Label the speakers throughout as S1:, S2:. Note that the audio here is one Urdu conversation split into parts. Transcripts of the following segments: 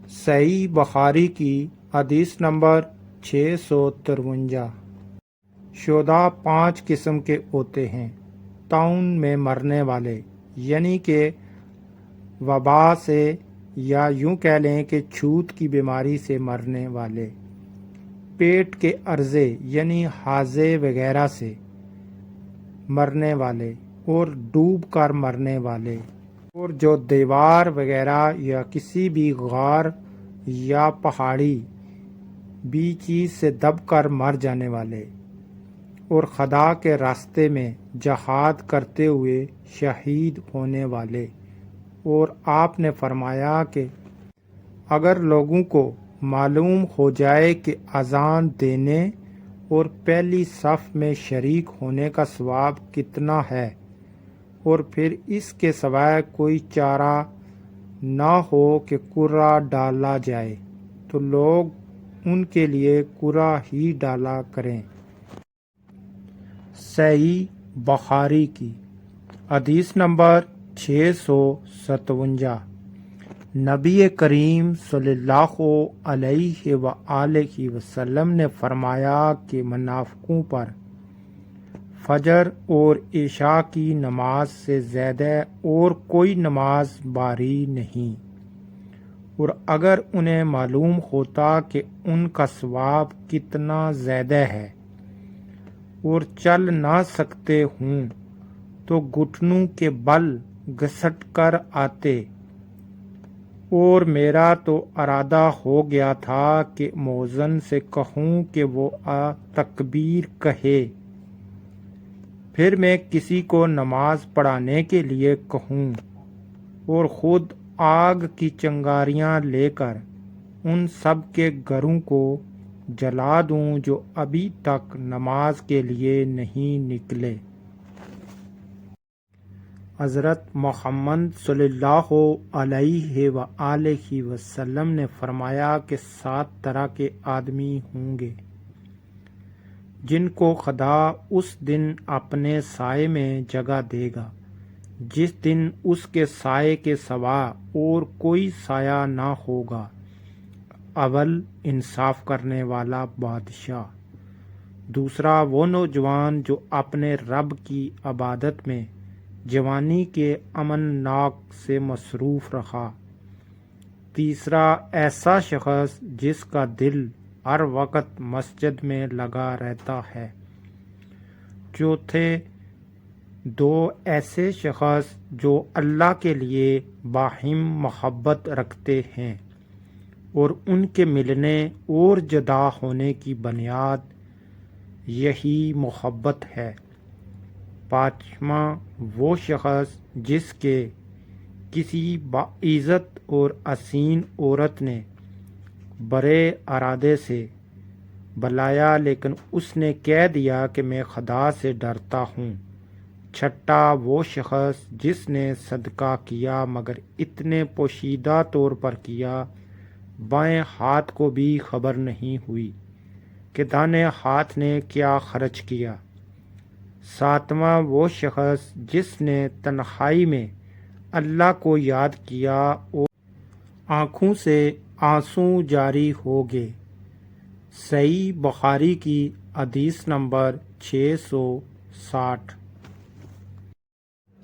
S1: صحیح بخاری کی حدیث نمبر 653۔ شہداء 5 قسم کے ہوتے ہیں: طاعون میں مرنے والے، یعنی کہ وبا سے، یا یوں کہہ لیں کہ چھوت کی بیماری سے مرنے والے، پیٹ کے عرضے یعنی ہاضے وغیرہ سے مرنے والے، اور ڈوب کر مرنے والے، اور جو دیوار وغیرہ یا کسی بھی غار یا پہاڑی بھی چیز سے دب کر مر جانے والے، اور خدا کے راستے میں جہاد کرتے ہوئے شہید ہونے والے۔ اور آپ نے فرمایا کہ اگر لوگوں کو معلوم ہو جائے کہ اذان دینے اور پہلی صف میں شریک ہونے کا ثواب کتنا ہے، اور پھر اس کے سوائے کوئی چارہ نہ ہو کہ کرہ ڈالا جائے، تو لوگ ان کے لیے کرہ ہی ڈالا کریں۔ صحیح بخاری کی حدیث نمبر 657۔ نبی کریم صلی اللہ علیہ وآلہ وسلم نے فرمایا کہ منافقوں پر فجر اور عشاء کی نماز سے زیادہ اور کوئی نماز باری نہیں، اور اگر انہیں معلوم ہوتا کہ ان کا ثواب کتنا زیادہ ہے اور چل نہ سکتے ہوں تو گھٹنوں کے بل گھسٹ کر آتے، اور میرا تو ارادہ ہو گیا تھا کہ مؤذن سے کہوں کہ وہ تکبیر کہے، پھر میں کسی کو نماز پڑھانے کے لیے کہوں، اور خود آگ کی چنگاریاں لے کر ان سب کے گھروں کو جلا دوں جو ابھی تک نماز کے لیے نہیں نکلے۔ حضرت محمد صلی اللہ علیہ وآلہ وسلم نے فرمایا کہ 7 طرح کے آدمی ہوں گے جن کو خدا اس دن اپنے سائے میں جگہ دے گا جس دن اس کے سائے کے سوا اور کوئی سایہ نہ ہوگا۔ اول، انصاف کرنے والا بادشاہ۔ دوسرا، وہ نوجوان جو اپنے رب کی عبادت میں جوانی کے امن ناک سے مصروف رہا۔ تیسرا، ایسا شخص جس کا دل ہر وقت مسجد میں لگا رہتا ہے۔ چوتھے، 2 ایسے شخص جو اللہ کے لیے باہم محبت رکھتے ہیں اور ان کے ملنے اور جدا ہونے کی بنیاد یہی محبت ہے۔ پانچواں، وہ شخص جس کے کسی باعزت اور حسین عورت نے برے ارادے سے بلایا لیکن اس نے کہہ دیا کہ میں خدا سے ڈرتا ہوں۔ چھٹا، وہ شخص جس نے صدقہ کیا مگر اتنے پوشیدہ طور پر کیا بائیں ہاتھ کو بھی خبر نہیں ہوئی کہ دائیں ہاتھ نے کیا خرچ کیا۔ ساتواں، وہ شخص جس نے تنہائی میں اللہ کو یاد کیا اور آنکھوں سے آنسو جاری ہو گئے۔ صحیح بخاری کی حدیث نمبر 660۔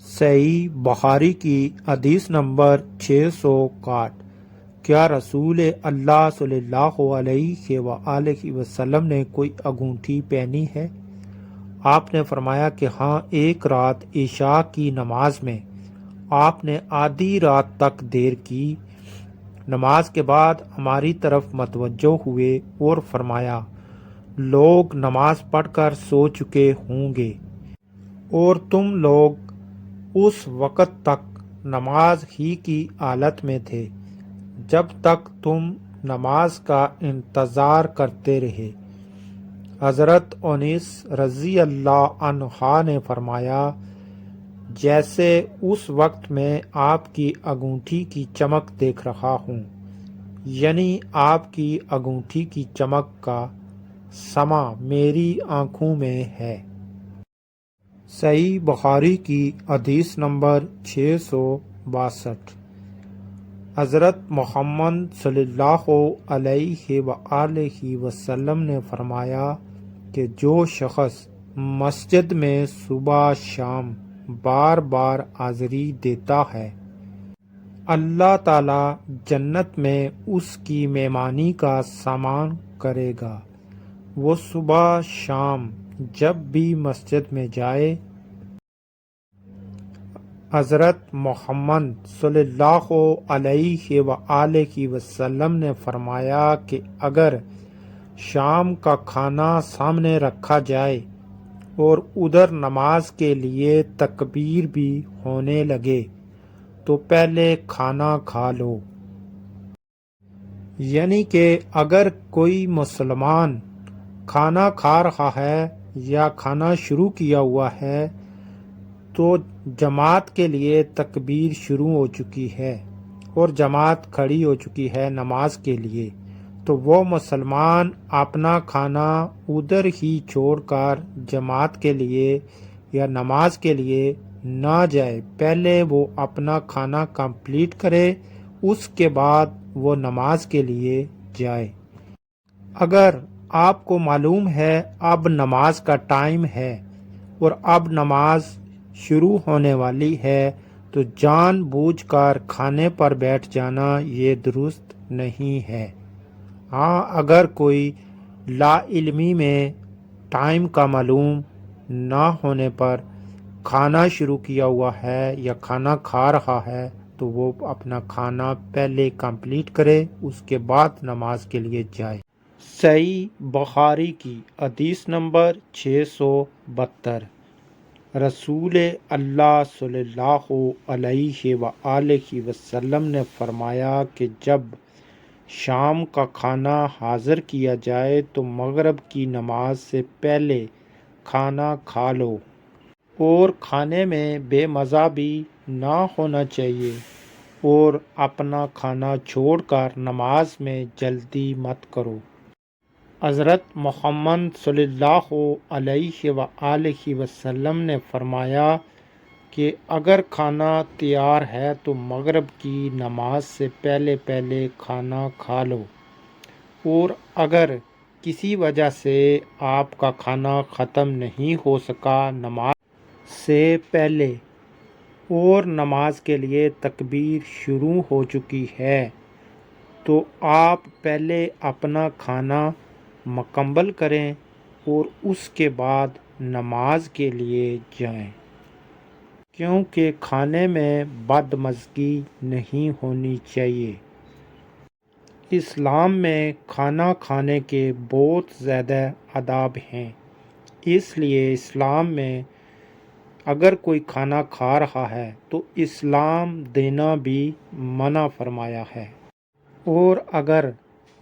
S1: صحیح بخاری کی حدیث نمبر 661۔ کیا رسول اللہ صلی اللہ علیہ وآلہ وسلم نے کوئی انگوٹھی پہنی ہے؟ آپ نے فرمایا کہ ہاں، ایک رات عشاء کی نماز میں آپ نے آدھی رات تک دیر کی۔ نماز کے بعد ہماری طرف متوجہ ہوئے اور فرمایا، لوگ نماز پڑھ کر سو چکے ہوں گے اور تم لوگ اس وقت تک نماز ہی کی حالت میں تھے جب تک تم نماز کا انتظار کرتے رہے۔ حضرت انیس رضی اللہ عنہ نے فرمایا، جیسے اس وقت میں آپ کی انگوٹھی کی چمک دیکھ رہا ہوں، یعنی آپ کی انگوٹھی کی چمک کا سما میری آنکھوں میں ہے۔ صحیح بخاری کی حدیث نمبر 662۔ حضرت محمد صلی اللہ علیہ وآلہ وسلم نے فرمایا کہ جو شخص مسجد میں صبح شام بار بار حاضری دیتا ہے، اللہ تعالی جنت میں اس کی مہمانی کا سامان کرے گا۔ وہ صبح شام جب بھی مسجد میں جائے، حضرت محمد صلی اللہ علیہ وآلہ وسلم نے فرمایا کہ اگر شام کا کھانا سامنے رکھا جائے اور ادھر نماز کے لیے تکبیر بھی ہونے لگے تو پہلے کھانا کھا لو۔ یعنی کہ اگر کوئی مسلمان کھانا کھا رہا ہے یا کھانا شروع کیا ہوا ہے تو جماعت کے لیے تکبیر شروع ہو چکی ہے اور جماعت کھڑی ہو چکی ہے نماز کے لیے، تو وہ مسلمان اپنا کھانا ادھر ہی چھوڑ کر جماعت کے لیے یا نماز کے لیے نہ جائے، پہلے وہ اپنا کھانا کمپلیٹ کرے، اس کے بعد وہ نماز کے لیے جائے۔ اگر آپ کو معلوم ہے اب نماز کا ٹائم ہے اور اب نماز شروع ہونے والی ہے تو جان بوجھ کر کھانے پر بیٹھ جانا یہ درست نہیں ہے۔ ہاں، اگر کوئی لا علمی میں ٹائم کا معلوم نہ ہونے پر کھانا شروع کیا ہوا ہے یا کھانا کھا رہا ہے تو وہ اپنا کھانا پہلے کمپلیٹ کرے، اس کے بعد نماز کے لیے جائے۔ صحیح بخاری کی حدیث نمبر 672۔ رسول اللہ صلی اللہ علیہ وآلہ وسلم نے فرمایا کہ جب شام کا کھانا حاضر کیا جائے تو مغرب کی نماز سے پہلے کھانا کھا لو، اور کھانے میں بے مزہ بھی نہ ہونا چاہیے، اور اپنا کھانا چھوڑ کر نماز میں جلدی مت کرو۔ حضرت محمد صلی اللہ علیہ وآلہ وسلم نے فرمایا کہ اگر کھانا تیار ہے تو مغرب کی نماز سے پہلے پہلے کھانا کھا لو، اور اگر کسی وجہ سے آپ کا کھانا ختم نہیں ہو سکا نماز سے پہلے اور نماز کے لیے تکبیر شروع ہو چکی ہے تو آپ پہلے اپنا کھانا مکمل کریں اور اس کے بعد نماز کے لیے جائیں، کیونکہ کھانے میں بدمزگی نہیں ہونی چاہیے۔ اسلام میں کھانا کھانے کے بہت زیادہ آداب ہیں، اس لیے اسلام میں اگر کوئی کھانا کھا رہا ہے تو اسلام دینا بھی منع فرمایا ہے، اور اگر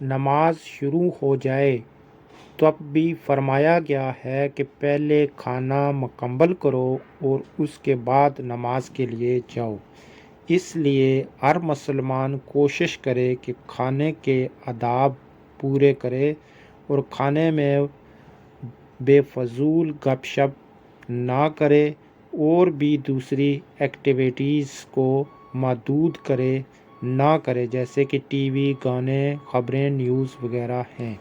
S1: نماز شروع ہو جائے تب بھی فرمایا گیا ہے کہ پہلے کھانا مکمل کرو اور اس کے بعد نماز کے لیے جاؤ۔ اس لیے ہر مسلمان کوشش کرے کہ کھانے کے آداب پورے کرے اور کھانے میں بے فضول گپ شپ نہ کرے، اور بھی دوسری ایکٹیویٹیز کو محدود نہ کرے، جیسے کہ ٹی وی، گانے، خبریں، نیوز وغیرہ ہیں۔